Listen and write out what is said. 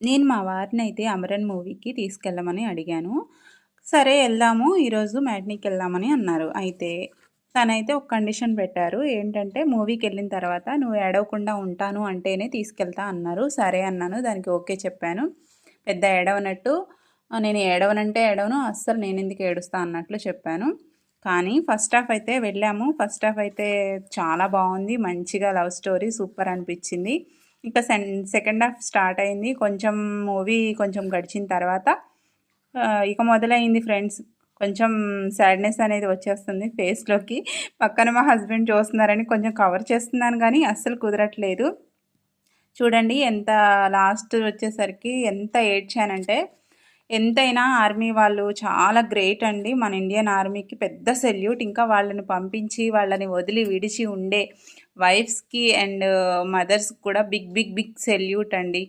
నేను మా వారినైతే 'అమరన్' మూవీకి తీసుకెళ్ళమని అడిగాను. సరే ఎళ్దాము ఈరోజు మ్యాట్నీకెళ్దామని అన్నారు. అయితే తనైతే ఒక కండిషన్ పెట్టారు. ఏంటంటే మూవీకెళ్ళిన తర్వాత "నువ్వు ఏడవకుండా ఉంటాను అంటేనే తీసుకెళ్తా" అన్నారు. సరే అన్నాను. దానికి ఓకే చెప్పాను. పెద్ద ఏడవనట్టు నేను ఏడవనంటే ఏడవను. అస్సలు నేనెందుకు ఏడుస్తా అన్నట్లు చెప్పాను. కానీ ఫస్ట్ హాఫ్ అయితే వెళ్ళాము. ఫస్ట్ హాఫ్ అయితే చాలా బావుంది. మంచిగా లవ్ స్టోరీ సూపర్ అనిపిచ్చింది. ఇక సెకండ్ హాఫ్ స్టార్ట్ అయింది. కొంచెం మూవీ కొంచెం గడిచిన తర్వాత ఇక మొదలైంది ఫ్రెండ్స్. కొంచెం సాడ్‌నెస్ అనేది వచ్చేస్తుంది ఫేస్‌లోకి. పక్కన మా హస్బెండ్ చూస్తున్నారని కొంచెం కవర్ చేస్తున్నాను గానీ అస్సలు కుదరట్లేదు. చూడండి ఎంత లాస్ట్ వచ్చేసరికి ఎంత ఏడ్చానంటే, ఎంతైనా ఆర్మీ వాళ్ళు చాలా గ్రేట్ అండి. మన ఇండియన్ ఆర్మీకి పెద్ద సెల్యూట్. ఇంకా వాళ్ళని పంపించి, వాళ్ళని వదిలి విడిచి ఉండే వైఫ్స్‌కి అండ్ మదర్స్‌కి కూడా బిగ్ సెల్యూట్ అండి.